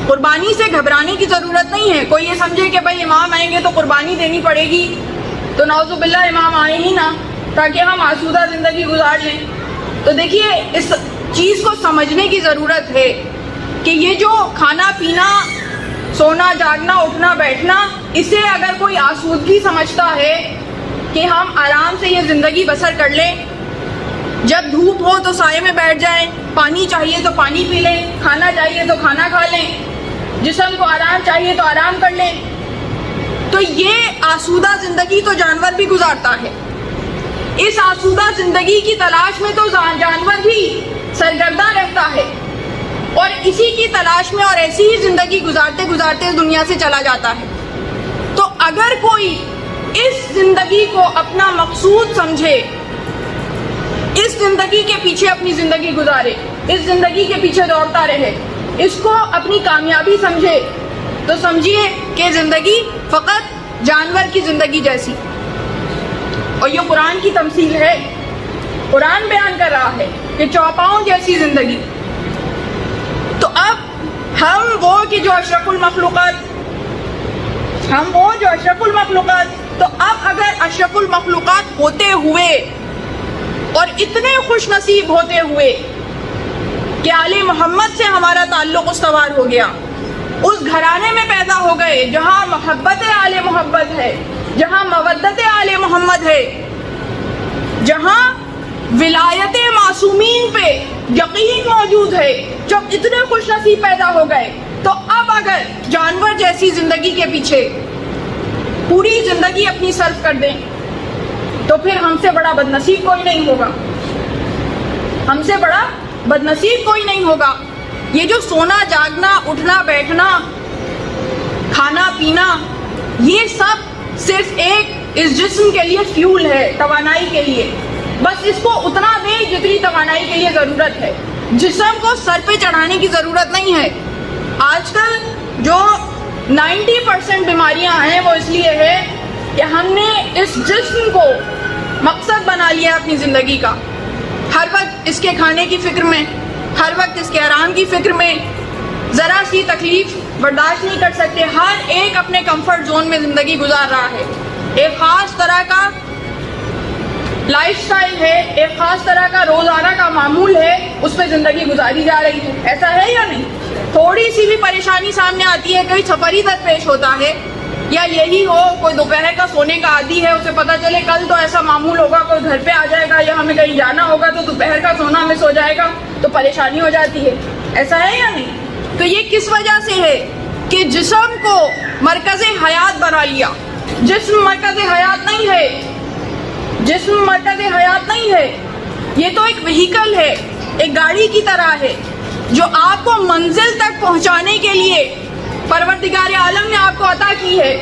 قربانی سے گھبرانے کی ضرورت نہیں ہے. کوئی یہ سمجھے کہ بھائی امام آئیں گے تو قربانی دینی پڑے گی، تو نعوذ باللہ امام آئے ہی نہ تاکہ ہم آسودہ زندگی گزار لیں. تو دیکھیے اس چیز کو سمجھنے کی ضرورت ہے کہ یہ جو کھانا پینا، سونا جاگنا، اٹھنا بیٹھنا، اسے اگر کوئی آسودگی سمجھتا ہے کہ ہم آرام سے یہ زندگی بسر کر لیں، جب دھوپ ہو تو سائے میں بیٹھ جائیں، پانی چاہیے تو پانی پی لیں، کھانا چاہیے تو کھانا کھا لیں، جسم کو آرام چاہیے تو آرام کر لیں، تو یہ آسودہ زندگی تو جانور بھی گزارتا ہے. اس آسودہ زندگی کی تلاش میں تو جانور بھی سرگرداں رہتا ہے اور اسی کی تلاش میں اور ایسی ہی زندگی گزارتے گزارتے اس دنیا سے چلا جاتا ہے. تو اگر کوئی اس زندگی کو اپنا مقصود سمجھے، اس زندگی کے پیچھے اپنی زندگی گزارے، اس زندگی کے پیچھے دوڑتا رہے، اس کو اپنی کامیابی سمجھے، تو سمجھیے کہ زندگی فقط جانور کی زندگی جیسی. اور یہ قرآن کی تمثیل ہے، قرآن بیان کر رہا ہے کہ چوپاؤں جیسی زندگی. تو اب ہم وہ کہ جو اشرف المخلوقات، تو اب اگر اشرف المخلوقات ہوتے ہوئے اور اتنے خوش نصیب ہوتے ہوئے کہ آل محمد سے ہمارا تعلق استوار ہو گیا، اس گھرانے میں پیدا ہو گئے جہاں محبت آل محمد ہے، جہاں مودت آل محمد ہے، جہاں ولایت معصومین پہ یقین موجود ہے، جب اتنے خوش نصیب پیدا ہو گئے، تو اب اگر جانور جیسی زندگی کے پیچھے پوری زندگی اپنی صرف کر دیں تو پھر ہم سے بڑا بد نصیب کوئی نہیں ہوگا، ہم سے بڑا بد نصیب کوئی نہیں ہوگا. یہ جو سونا جاگنا، اٹھنا بیٹھنا، کھانا پینا، یہ سب صرف ایک اس جسم کے لیے فیول ہے، توانائی کے لیے. بس اس کو اتنا دیں جتنی توانائی کے لیے ضرورت ہے، جسم کو سر پہ چڑھانے کی ضرورت نہیں ہے. آج کل جو 90% بیماریاں ہیں وہ اس لیے ہے کہ ہم نے اس جسم کو مقصد بنا لیا اپنی زندگی کا. ہر وقت اس کے کھانے کی فکر میں، ہر وقت اس کے آرام کی فکر میں، ذرا سی تکلیف برداشت نہیں کر سکتے. ہر ایک اپنے کمفرٹ زون میں زندگی گزار رہا ہے. ایک خاص طرح کا لائف سٹائل ہے، ایک خاص طرح کا روزانہ کا معمول ہے، اس پہ زندگی گزاری جا رہی ہے. ایسا ہے یا نہیں؟ تھوڑی سی بھی پریشانی سامنے آتی ہے، کوئی سفری درپیش ہوتا ہے، یا یہی ہو کوئی دوپہر کا سونے کا عادی ہے، اسے پتہ چلے کل تو ایسا معمول ہوگا، کوئی گھر پہ آ جائے گا یا ہمیں کہیں جانا ہوگا تو دوپہر کا سونا مس ہو جائے گا، تو پریشانی ہو جاتی ہے. ایسا ہے یا نہیں؟ تو یہ کس وجہ سے ہے کہ جسم کو مرکز حیات بنا لیا. جسم مرکز حیات نہیں ہے، جسم مرکز حیات نہیں ہے. یہ تو ایک وہیکل ہے، ایک گاڑی کی طرح ہے جو آپ کو منزل تک پہنچانے کے لیے پروردگار عالم نے آپ کو عطا کی ہے.